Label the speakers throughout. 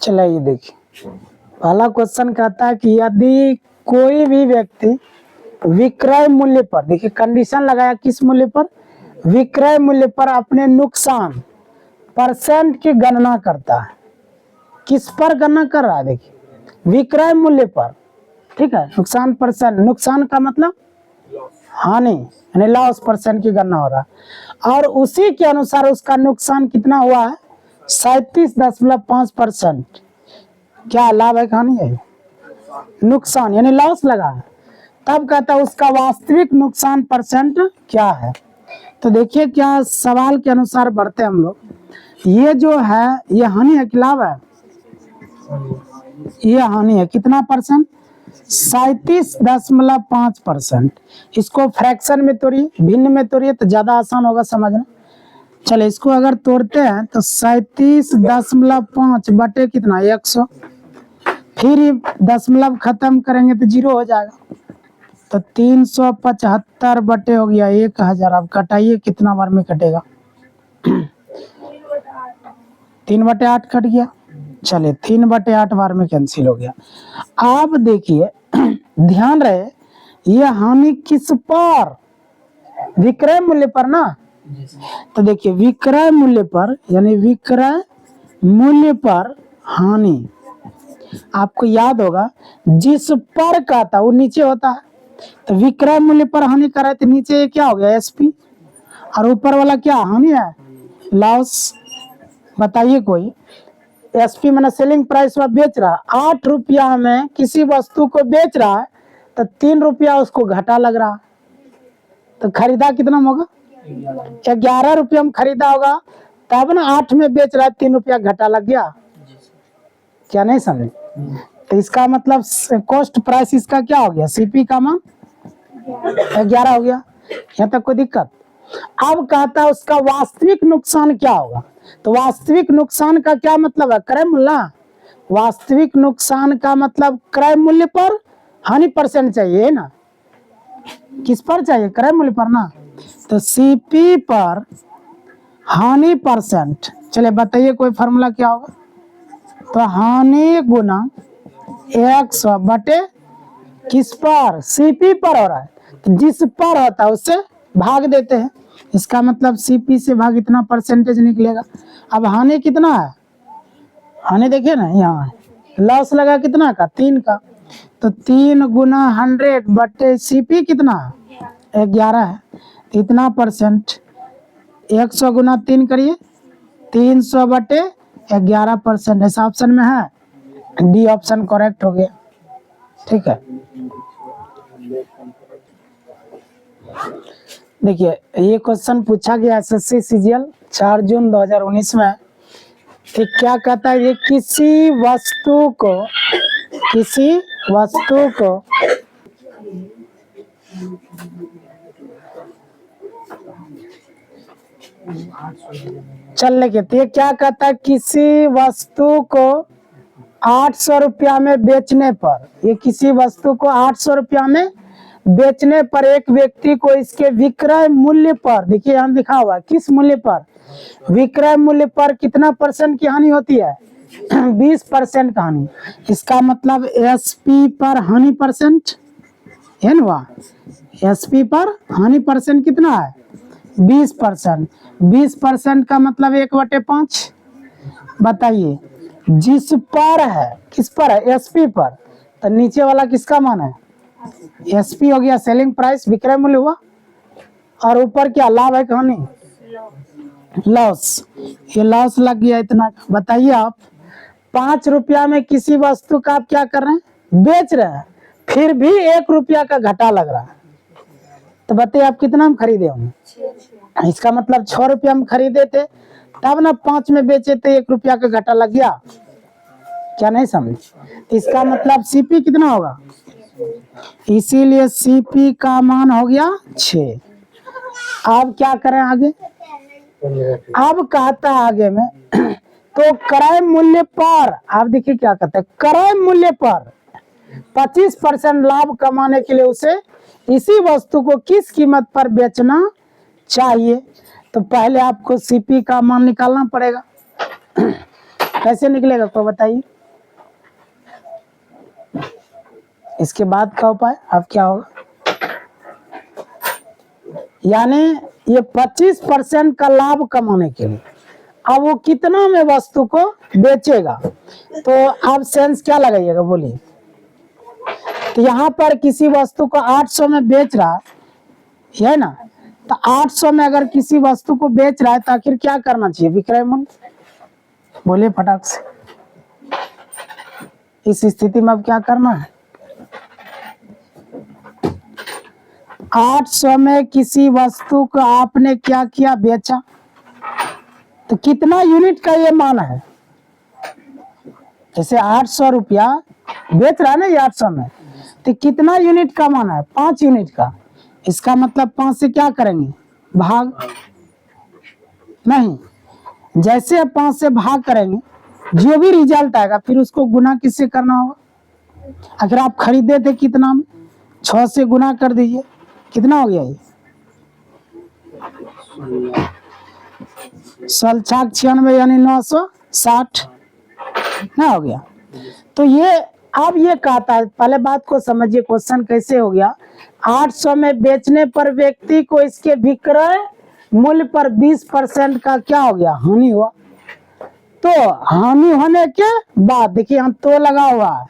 Speaker 1: चलिए देखिए, पहला क्वेश्चन कहता है कि यदि कोई भी व्यक्ति विक्रय मूल्य पर, देखिए कंडीशन लगाया किस मूल्य पर, विक्रय मूल्य पर अपने नुकसान परसेंट की गणना करता है। किस पर गणना कर रहा है? देखिए विक्रय मूल्य पर, ठीक है। नुकसान परसेंट, नुकसान का मतलब हानि यानी लॉस परसेंट की गणना हो रहा है, और उसी के अनुसार उसका नुकसान कितना हुआ है? 37.5%। क्या लाभ है, हानि है? नुकसान यानी लॉस लगा है। तब कहता है उसका वास्तविक नुकसान परसेंट क्या है। तो देखिए क्या सवाल के अनुसार बढ़ते हम लोग। ये जो है ये हानि है कि लाभ है? ये हानि है। कितना परसेंट? 37.5%। इसको फ्रैक्शन में तोड़िए, भिन्न में तोड़िए तो ज्यादा आसान होगा समझना। चले इसको अगर तोड़ते हैं तो 37.5 बटे कितना? 100। फिर दशमलव खत्म करेंगे तो 0 हो जाएगा। तो 375 बटे हो गया 1000। अब कटाइए, कितना बार में कटेगा? 3/8 कट गया। चलिए 3/8 बार में कैंसिल हो गया। अब देखिए ध्यान रहे, ये हानि किस पर? विक्रय मूल्य पर ना। तो देखिए विक्रय मूल्य पर यानी विक्रय मूल्य पर हानि, आपको याद होगा जिस पर का था वो नीचे होता है। तो विक्रय मूल्य पर हानि कर रहे थे, नीचे क्या हो गया? एसपी, और ऊपर वाला क्या हानि है? लॉस। बताइए कोई, एसपी मैंने सेलिंग प्राइस में बेच रहा है, 8 रुपया में किसी वस्तु को बेच रहा है तो 3 रुपया उसको घाटा लग रहा है। तो खरीदा कितना होगा? 11 रुपया में खरीदा होगा, तब ना 8 में बेच रहा है, 3 रुपया घाटा लग गया। क्या नहीं समझे? तो इसका मतलब कॉस्ट प्राइस इसका क्या हो गया? सीपी का मान 11 हो गया। यहाँ तक कोई दिक्कत? अब कहता है उसका वास्तविक नुकसान क्या होगा। तो वास्तविक नुकसान का क्या मतलब है? क्रय मूल्य। वास्तविक नुकसान का मतलब क्रय मूल्य पर हानि परसेंट चाहिए ना। किस पर चाहिए? क्रय मूल्य पर ना। तो सीपी पर हानि परसेंट। चलिए बताइए कोई फॉर्मूला क्या होगा? तो हानि गुना 100 बटे किस पर? सीपी पर हो रहा है, तो जिस पर होता है उससे भाग देते हैं। इसका मतलब सीपी से भाग इतना परसेंटेज निकलेगा। अब हानि कितना है? हानि देखिए ना, यहाँ लॉस लगा कितना का? 3 का। तो 3 गुना 100 बटे सीपी कितना? 11 है। तो इतना परसेंट 100 गुना 3 करिए, 300 बटे 11%। ऐसा ऑप्शन में है, डी ऑप्शन करेक्ट हो गया। ठीक है, देखिए ये क्वेश्चन पूछा गया एसएससी सीजीएल 4 जून 2019 में। तो क्या कहता है? ये किसी वस्तु को चल लेके, तो ये क्या कहता है? किसी वस्तु को 800 रुपया में बेचने पर, ये किसी वस्तु को 800 रुपया में बेचने पर एक व्यक्ति को इसके विक्रय मूल्य पर, देखिए यहाँ लिखा हुआ है किस मूल्य पर? विक्रय मूल्य पर कितना परसेंट की हानि होती है? 20% का हानि। इसका मतलब एसपी पर हानि परसेंट है ना। एसपी पर हानि परसेंट कितना है? 20%। 20% का मतलब 1/5। बताइए जिस पर है, किस पर है? एसपी पर। तो नीचे वाला किसका मान है? एसपी हो गया, सेलिंग प्राइस, विक्रय मूल्य हुआ। और ऊपर क्या लाभ है? हानि, लॉस। ये लॉस लग गया इतना। बताइए आप 5 रुपया में किसी वस्तु का आप क्या कर रहे हैं? बेच रहे हैं, फिर भी 1 रुपया का घाटा लग रहा है। तो बताइए आप कितना में खरीदे होंगे? इसका मतलब 6 रुपया में खरीदे थे, तब ना 5 में बेचे थे, 1 रुपया का घाटा लग गया। क्या नहीं समझ? इसका मतलब सीपी कितना होगा? इसीलिए सीपी का मान हो गया 6। अब क्या करें आगे? अब कहता है आगे में तो क्रय मूल्य पर, आप देखिए क्या कहता है? क्रय मूल्य पर 25% लाभ कमाने के लिए उसे इसी वस्तु को किस कीमत पर बेचना चाहिए। तो पहले आपको सीपी का मान निकालना पड़ेगा। कैसे निकलेगा को बताइए। इसके बाद का उपाय अब क्या होगा, यानी ये 25% का लाभ कमाने के लिए अब वो कितना में वस्तु को बेचेगा, तो आप सेंस क्या लगाइएगा बोलिए। तो यहाँ पर किसी वस्तु को 800 में बेच रहा है ना, तो 800 में अगर किसी वस्तु को बेच रहा है तो आखिर क्या करना चाहिए, विक्रय मूल्य बोलिए फटाक से। इस स्थिति में अब क्या करना है, 800 में किसी वस्तु को आपने क्या किया, बेचा, तो कितना यूनिट का ये मान है, जैसे 800 रुपया बेच रहा है ना ये 800 में, तो कितना यूनिट का मान है, 5 यूनिट का। इसका मतलब 5 से क्या करेंगे, भाग नहीं, जैसे 5 से भाग करेंगे जो भी रिजल्ट आएगा फिर उसको गुना किससे करना होगा। अगर आप खरीदे थे कितना में, 6 से गुना कर दीजिए, कितना हो गया ये 96 यानी 960 ना हो गया। तो ये अब ये कहता है, पहले बात को समझिए, क्वेश्चन कैसे हो गया, 800 में बेचने पर व्यक्ति को इसके विक्रय मूल्य पर 20% का क्या हो गया, हानि हुआ। तो हानि होने के बाद देखिए यहाँ तो लगा हुआ है,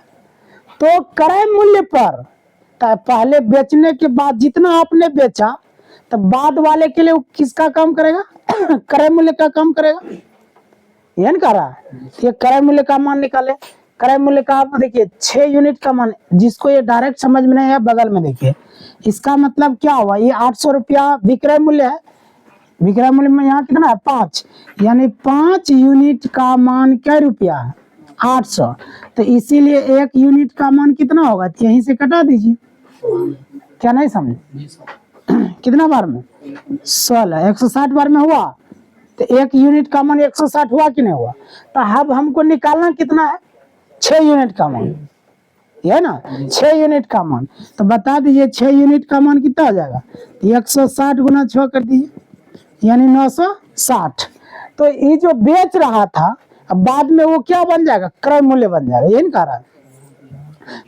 Speaker 1: तो क्रय मूल्य पर पहले बेचने के बाद जितना आपने बेचा तो बाद वाले के लिए किसका काम करेगा, क्रय मूल्य का काम करेगा, ये नहीं कह रहा है। ये क्रय मूल्य का मान निकाले, क्रय मूल्य का आप देखिए 6 यूनिट का मान, जिसको ये डायरेक्ट समझ में नहीं है बगल में देखिए, इसका मतलब क्या हुआ, ये 800 रुपया विक्रय मूल्य है, विक्रय मूल्य में यहाँ कितना है 5, यानी 5 यूनिट का मान क्या रुपया है 800, तो इसीलिए 1 यूनिट का मान कितना होगा, तो यहीं से कटा दीजिए, क्या नहीं समझे कितना बार में 16, 160 बार में हुआ, तो 1 यूनिट का मान 160 हुआ कि नहीं हुआ। तो अब हमको निकालना कितना है, 6 यूनिट का मान, ये ना 6 यूनिट का मान, तो बता दीजिए 6 यूनिट का मान कितना हो जाएगा, 160 गुना 6 कर दीजिए यानी 960। तो ये जो बेच रहा था अब बाद में वो क्या बन जाएगा, क्रय मूल्य बन जाएगा, ये नहीं कह रहा है।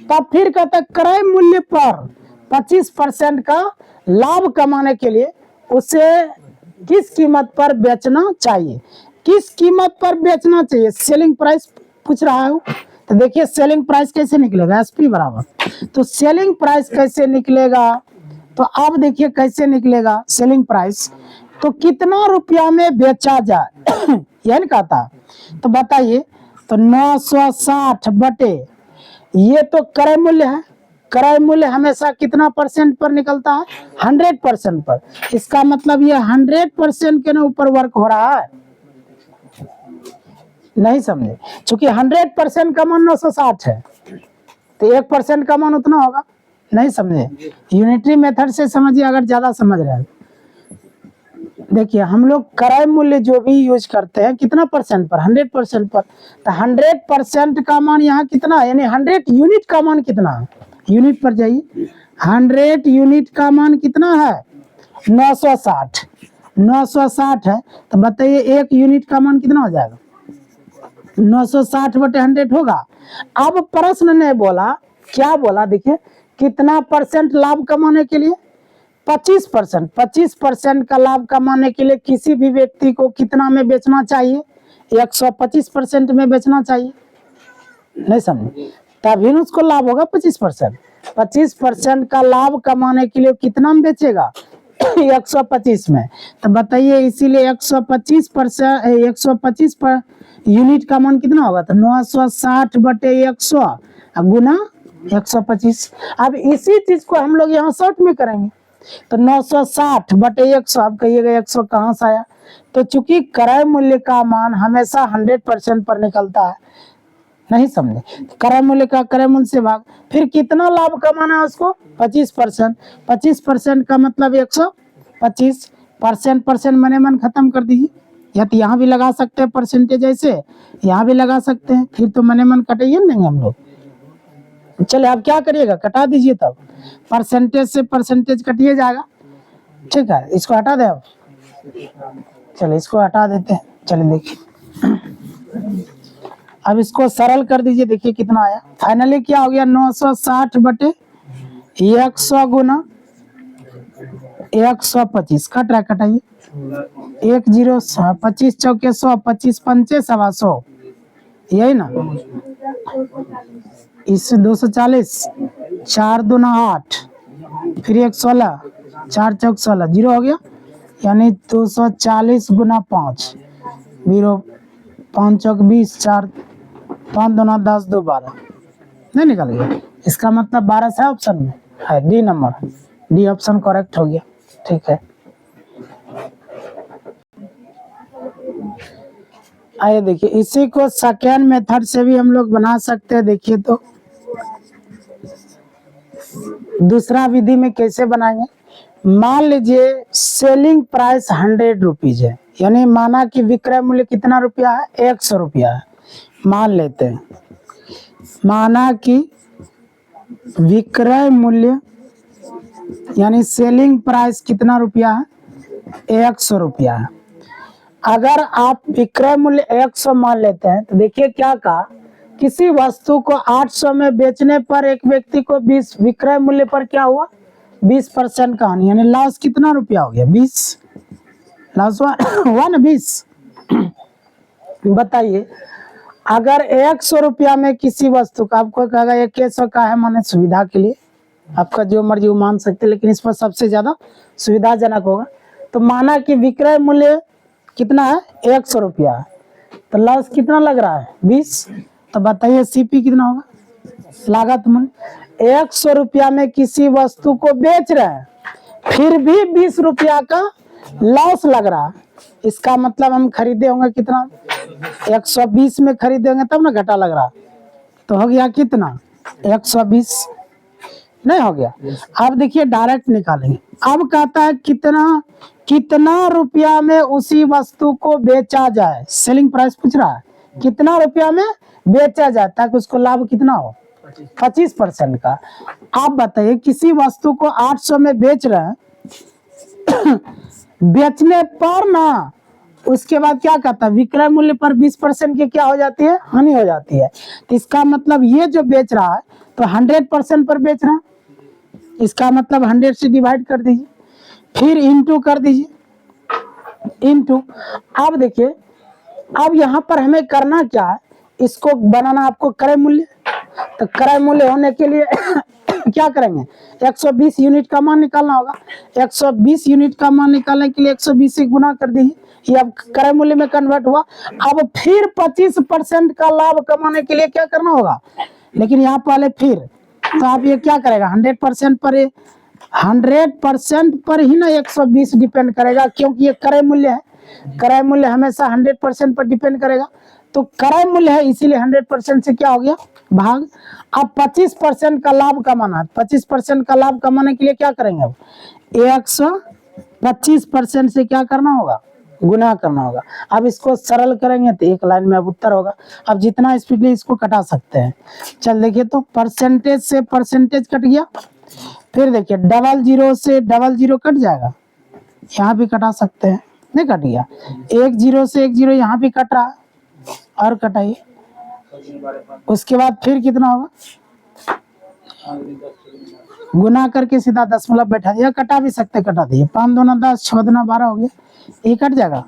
Speaker 1: तब फिर कहता है क्रय मूल्य पर 25% का लाभ कमाने के लिए उसे किस कीमत पर बेचना चाहिए, किस कीमत पर बेचना चाहिए, सेलिंग प्राइस पूछ रहा है। तो देखिए सेलिंग प्राइस कैसे निकलेगा, एसपी बराबर, तो सेलिंग प्राइस कैसे निकलेगा, तो अब देखिए कैसे निकलेगा सेलिंग प्राइस, तो कितना रुपया में बेचा जाए यह नहीं कहता। तो बताइए, तो 960 बटे ये तो क्रय मूल्य है, क्रय मूल्य हमेशा कितना परसेंट पर निकलता है, 100% पर, इसका मतलब ये 100% के ऊपर वर्क हो रहा है, नहीं समझे, क्योंकि 100% का मान 960 है, तो 1% का मान उतना होगा, नहीं समझे, यूनिटरी मेथड से समझिए अगर ज्यादा समझ रहे हैं। देखिए हम लोग क्रय मूल्य जो भी यूज करते हैं कितना परसेंट पर, 100% पर, तो 100% का मान यहाँ कितना है, यानी 100 यूनिट का मान कितना है, यूनिट पर जाइए, 100 यूनिट का मान कितना है 960, 960 है, तो बताइए 1 यूनिट का मान कितना हो जाएगा, 960 बटे 100 होगा। अब प्रश्न ने बोला, क्या बोला, देखिए कितना परसेंट लाभ कमाने के लिए, 25%, 25% का लाभ कमाने के लिए किसी भी व्यक्ति को कितना में बेचना चाहिए, 125% में बेचना चाहिए, नहीं समझे, तभी उसको लाभ होगा 25%। 25% का लाभ कमाने के लिए कितना में बेचेगा 125 में, तो बताइए इसीलिए 125% 125 पर यूनिट का मान कितना होगा, तो 960 बटे 100 गुना 125। अब इसी चीज को हम लोग यहाँ शॉर्ट में करेंगे, तो 960 बटे 100, आप कहिएगा 100 कहाँ से आया, तो चूंकि क्रय मूल्य का मान हमेशा 100% पर निकलता है, नहीं समझे, क्रय मूल्य का क्रय मूल्य से भाग, फिर कितना लाभ कमाना है उसको 25%, 25% का मतलब 125, परसेंट मने मन खत्म कर दीजिए, या तो यहाँ भी लगा सकते हैं परसेंटेज, ऐसे यहाँ भी लगा सकते हैं, फिर तो मने मन कटाइए नहीं हम लोग। चले अब क्या करिएगा, कटा दीजिए, तब परसेंटेज से परसेंटेज कटिए जाएगा, ठीक है, इसको हटा दे अब, चलिए इसको हटा देते हैं, चलिए देखिए अब इसको सरल कर दीजिए, देखिए कितना आया। फाइनली क्या हो गया, 960 बटे 100 गुना 125, कट रहा है, कटाइए 1 0 25 चौके 100, 25 पंचे 125, यही ना। इस 240, 4 दूना 8, फिर 1 16, 4 चौक 16, 0 हो गया, यानी 240 गुना 5, 0 5 चौक 20, 4 5 दूना 10, 2 12, नहीं निकल गया। इसका मतलब 12 से ऑप्शन में है, D number, D option correct हो गया। ठीक है, आइए देखिए, इसी को सेकेंड मेथड से भी हम लोग बना सकते हैं। देखिए तो दूसरा विधि में कैसे बनाएंगे, मान लीजिए सेलिंग प्राइस 100 रुपीज है, यानी माना कि विक्रय मूल्य कितना रुपया है, 100 रुपया है। मान लेते हैं, माना कि विक्रय मूल्य यानी सेलिंग प्राइस कितना रुपया है, 100 रुपया है। अगर आप विक्रय मूल्य 100 मान लेते हैं तो देखिए क्या कहा, किसी वस्तु को 800 में बेचने पर एक व्यक्ति को 20, विक्रय मूल्य पर क्या हुआ, 20% का हानि, यानी लॉस कितना रुपया हो गया, 20, लॉस हुआ ना 20। बताइए, अगर 100 रुपया में किसी वस्तु का, आपको कहेगा 100 का है, माने सुविधा के लिए, आपका जो मर्जी वो मान सकते, लेकिन इस पर सबसे ज्यादा सुविधाजनक होगा। तो माना कि विक्रय मूल्य कितना है, 100 रुपया है, तो लॉस कितना लग रहा है, 20। तो बताइए सीपी कितना होगा, लागत मूल्य। 100 रुपया में किसी वस्तु को बेच रहे हैं, फिर भी 20 रुपया का लॉस लग रहा है, इसका मतलब हम खरीदे होंगे कितना, 120 में खरीदे होंगे तब ना घाटा लग रहा, तो हो गया कितना, 120, नहीं हो गया। अब देखिए डायरेक्ट निकालेंगे, अब कहता है कितना रुपया में उसी वस्तु को बेचा जाए, सेलिंग प्राइस पूछ रहा है, कितना रुपया में बेचा जाए ताकि उसको लाभ कितना हो, 25% का। आप बताइए, किसी वस्तु को 800 में बेच रहे हैं बेचने पर ना, उसके बाद क्या कहता है, विक्रय मूल्य पर 20% की क्या हो जाती है, हानि हो जाती है। तो इसका मतलब ये जो बेच रहा है तो 100% पर बेच रहा है, इसका मतलब 100 से डिवाइड कर दीजिए, फिर इंटू कर दीजिए, इंटू। अब देखिए, अब यहाँ पर हमें करना क्या है, इसको बनाना आपको क्रय मूल्य। तो क्रय मूल्य होने के लिए क्या करेंगे, 120 यूनिट का मान निकालना होगा। 120 यूनिट का मान निकालने के लिए 120 से गुना कर दीजिए, ये अब क्रय मूल्य में कन्वर्ट हुआ। अब फिर 25% का लाभ कमाने के लिए क्या करना होगा, लेकिन यहाँ पहले फिर, तो आप ये क्या करेगा, 100% पर, 100% पर ही ना 120 डिपेंड करेगा, क्योंकि ये क्रय मूल्य है, क्रय मूल्य हमेशा 100% पर डिपेंड करेगा। तो क्रय मूल्य है, इसीलिए 100% से क्या हो गया, भाग। अब 25% का लाभ कमाना है, 25% का लाभ कमाने के लिए क्या करेंगे, अब 125% से क्या करना होगा, गुना करना होगा। अब इसको सरल करेंगे तो एक लाइन में अब उत्तर होगा। अब जितना स्पीडली इसको कटा सकते हैं। चल देखिए, तो परसेंटेज से परसेंटेज कट गया, फिर देखिए 00 से 00 कट जाएगा, यहाँ भी कटा सकते हैं, नहीं कट गया। 10 से 10 यहाँ भी कट रहा है, और कटाइए। उसके बाद फिर कितना होगा, गुना करके सीधा दशमलव बैठा दिया, कटा भी सकते, कटा दिए, 5 दूना 10, 6 दूना 12 हो गया, ये कट जाएगा,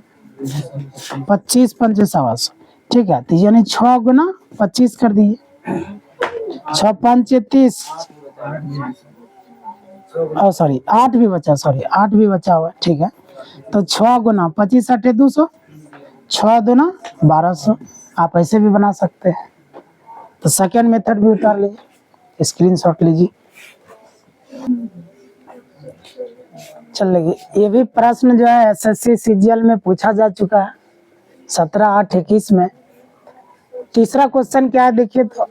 Speaker 1: 25 पंचे 125, ठीक है। तो यानी 6 गुना 25 कर दिए, 6 पंचे 30, सॉरी 8 भी बचा, सॉरी 8 भी बचा हुआ, ठीक है। तो 6 गुना 25 8 200, 6 दूना 1200, आप ऐसे भी बना सकते हैं। तो सेकेंड मेथड भी उतार लीजिए, स्क्रीनशॉट लीजिए। चलिए, ये भी प्रश्न जो है एसएससी सीजीएल में पूछा जा चुका है 17/8/21 में। तीसरा क्वेश्चन क्या है, देखिए तो,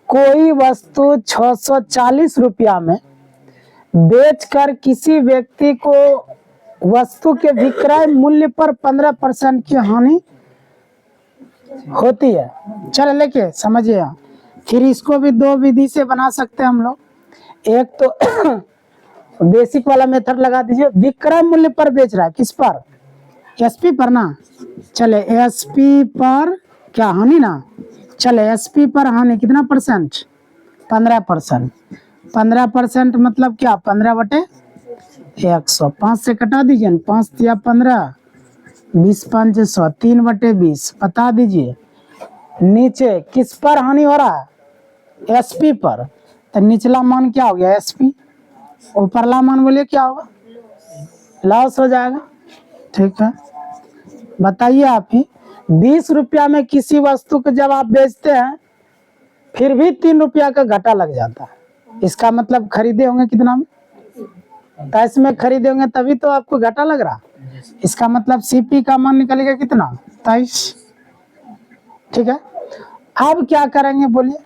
Speaker 1: कोई वस्तु 640 रुपया में बेचकर किसी व्यक्ति को वस्तु के विक्रय मूल्य पर 15% की हानि होती है। चलो लेके समझिए, फिर इसको भी दो विधि से बना सकते हैं हम लोग। एक तो बेसिक वाला मेथड लगा दीजिए, विक्रय मूल्य पर बेच रहा है, किस पर, एसपी पर ना, चले एसपी पर क्या हानि ना, चले एसपी पर हानि कितना परसेंट, 15%। 15% मतलब क्या, 15/100। 5 से कटा दीजिए न, 5 या 15, 20 5 100, 3/20 बता दीजिए। नीचे किस पर हानि हो रहा है, एसपी पर, तो निचला मान क्या हो गया एसपी, ऊपरला मान बोलिए क्या होगा, लॉस हो जाएगा। ठीक है, बताइए आप ही। 20 रुपया में किसी वस्तु को जब आप बेचते हैं फिर भी 3 रुपया का घाटा लग जाता है, इसका मतलब खरीदे होंगे कितना में, 23 में खरीदे होंगे तभी तो आपको घाटा लग रहा। इसका मतलब सीपी का मान निकलेगा कितना, 23। ठीक है, अब क्या करेंगे बोलिए,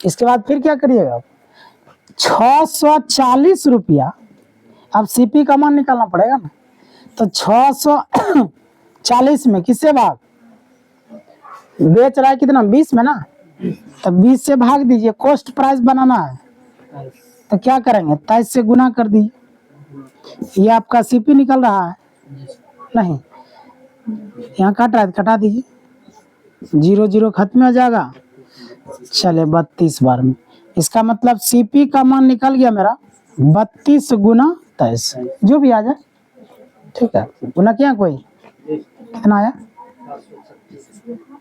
Speaker 1: इसके बाद फिर क्या करिएगा, 640 रुपया। अब सीपी का मान निकालना पड़ेगा ना, तो 640 में किससे भाग, बेच रहा है कितना 20 में ना, तो 20 से भाग दीजिए, कॉस्ट प्राइस बनाना है तो क्या करेंगे, 23 से गुना कर दीजिए, ये आपका सीपी निकल रहा है। नहीं, यहाँ कट रहा है, कटा दीजिए, 0 0 खत्म हो जाएगा। चले 32 बार में, इसका मतलब सीपी का मान निकल गया मेरा 32 गुना 23, जो भी आ जाए। ठीक है, गुना क्या कोई, कितना आया,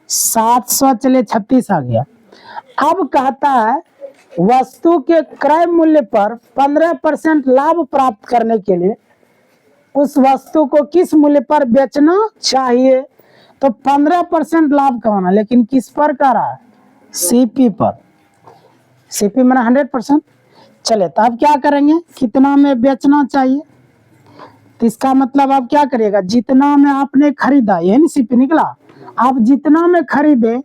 Speaker 1: 700, चले 36 आ गया। अब कहता है वस्तु के क्रय मूल्य पर 15% लाभ प्राप्त करने के लिए उस वस्तु को किस मूल्य पर बेचना चाहिए, तो 15% लाभ कमाना, लेकिन किस पर कर रहा है, सीपी पर। सीपी मैंने 100%। चले तो अब क्या करेंगे, कितना में बेचना चाहिए, तो इसका मतलब आप क्या करिएगा, जितना में आपने खरीदा, ये नहीं सीपी निकला, आप जितना में खरीदे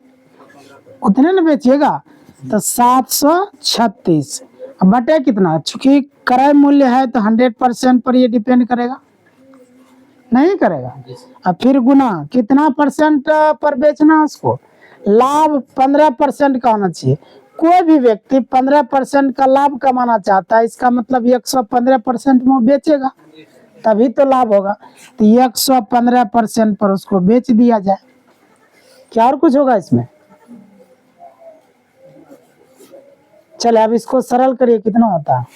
Speaker 1: उतने में बेचिएगा, तो 736 बटे कितना, चूंकि क्रय मूल्य है तो 100% पर ये डिपेंड करेगा, नहीं करेगा। अब फिर गुना कितना परसेंट पर बेचना उसको, लाभ 15% का होना चाहिए। कोई भी व्यक्ति 15% का लाभ कमाना चाहता है, इसका मतलब 115% में बेचेगा तभी तो लाभ होगा, तो 115% पर उसको बेच दिया जाए। क्या और कुछ होगा इसमें, चले अब इसको सरल करिए, कितना होता है,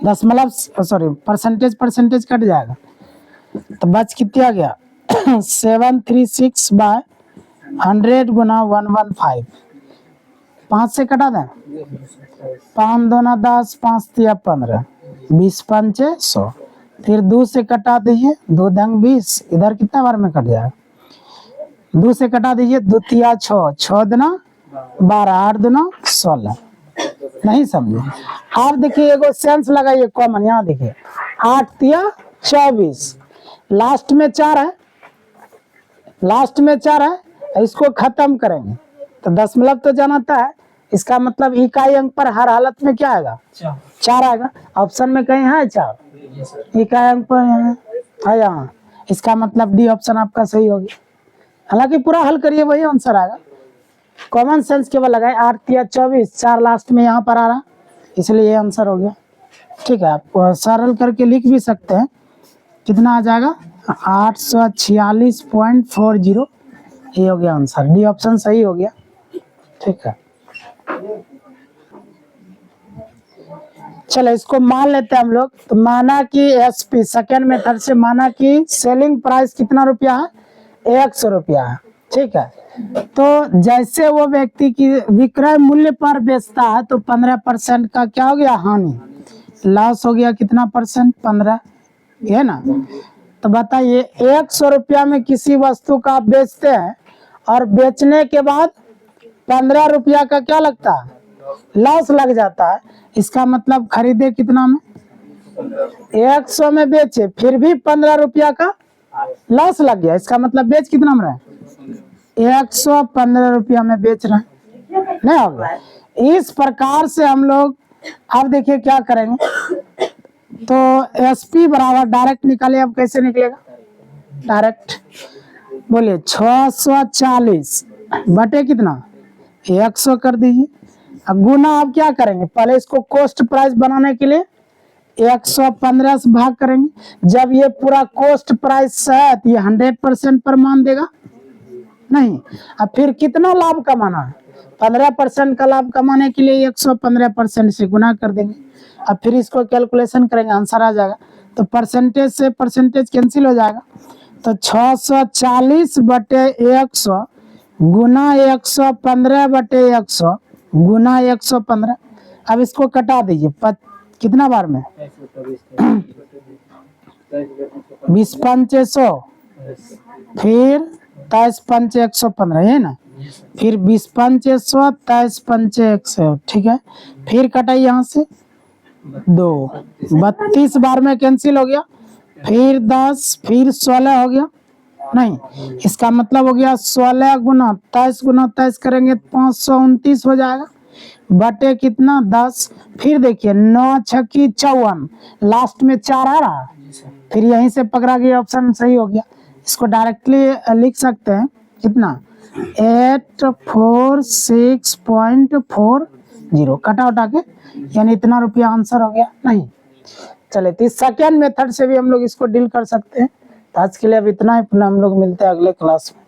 Speaker 1: दशमलव सॉरी परसेंटेज कट जाएगा, तो बच कितना आ गया 736/100 गुना 115। 5 से कटा दें, 5 दूना 10, 5 तिया 15, 20 5 100, फिर 2 से कटा दीजिए, 2 दंग 20, इधर कितना बार में कट जाएगा, 2 से कटा दीजिए, 2 तिया 6, 6 दूना 12, 8 दूना 16। नहीं समझे, आप देखिए एगो सेंस लगाइए कॉमन, यहाँ देखिए 8 तिया 24, लास्ट में 4 है, लास्ट में 4 है, इसको खत्म करेंगे तो दशमलव तो जानता है, इसका मतलब इकाई अंक पर हर हालत में क्या आएगा, 4 आएगा। ऑप्शन में कहीं है 4, इकाई अंक पर है यहाँ, इसका मतलब डी ऑप्शन आपका सही होगी। हालांकि पूरा हल करिए वही आंसर आएगा, कॉमन सेंस केवल लगाए, 8 तिया 24, 4 लास्ट में यहाँ पर आ रहा, इसलिए ये आंसर हो गया। ठीक है, आप सरल करके लिख भी सकते हैं, कितना आ जाएगा 846.40, ये हो गया आंसर, डी ऑप्शन सही हो गया। ठीक है, चलो इसको मान लेते हैं हम लोग, तो माना कि एसपी सेकेंड मेथड से माना कि सेलिंग प्राइस कितना रुपया है, 100 रुपया है। ठीक है, तो जैसे वो व्यक्ति की विक्रय मूल्य पर बेचता है तो 15% का क्या हो गया, हानि, लॉस हो गया, कितना परसेंट, 15, है ना। तो बताइए 100 रुपया में किसी वस्तु का आप बेचते हैं और बेचने के बाद 15 रुपया का क्या लगता है, लॉस लग जाता है, इसका मतलब खरीदे कितना में, 100 में बेचे फिर भी 15 रुपया का लॉस लग गया, इसका मतलब बेच कितना में रहे, 115 रुपया में बेच रहे हैं, नहीं होगा। इस प्रकार से हम लोग अब देखिए क्या करेंगे, तो एसपी बराबर डायरेक्ट निकाले, अब कैसे निकलेगा, डायरेक्ट बोलिए 640 बटे कितना 100 कर दीजिए। अब गुना आप क्या करेंगे, पहले इसको कॉस्ट प्राइस बनाने के लिए 115 से भाग करेंगे, जब ये पूरा कॉस्ट प्राइस है तो ये 100% पर मान देगा, नहीं। अब फिर कितना लाभ कमाना है, 15% का लाभ कमाने के लिए 115% से गुना कर देंगे। अब फिर इसको कैलकुलेशन करेंगे, आंसर आ जाएगा। तो परसेंटेज से परसेंटेज कैंसिल हो जाएगा, तो 640/100 गुना 115/100 गुना 115। अब इसको कटा दीजिए, कितना बार में 20 5 100, फिर 23 5 115 है ना, फिर 20 5 100, 23 5 100, ठीक है। फिर कटाई यहाँ से 2, 32 बार में कैंसिल हो गया, फिर 10, फिर 16 हो गया। नहीं, इसका मतलब हो गया 16 गुना 23 करेंगे 529 हो जाएगा, बटे कितना 10। फिर देखिए 9 छक्की 54, लास्ट में 4 आ रहा है, फिर यहीं से पकड़ा गया, ऑप्शन सही हो गया। इसको डायरेक्टली लिख सकते हैं कितना 846.40, कटा उठा के, यानी इतना रुपया आंसर हो गया। नहीं, चले तो सेकेंड मेथड से भी हम लोग इसको डील कर सकते हैं। तो आज के लिए अब इतना ही, पुनः हम लोग मिलते हैं अगले क्लास में।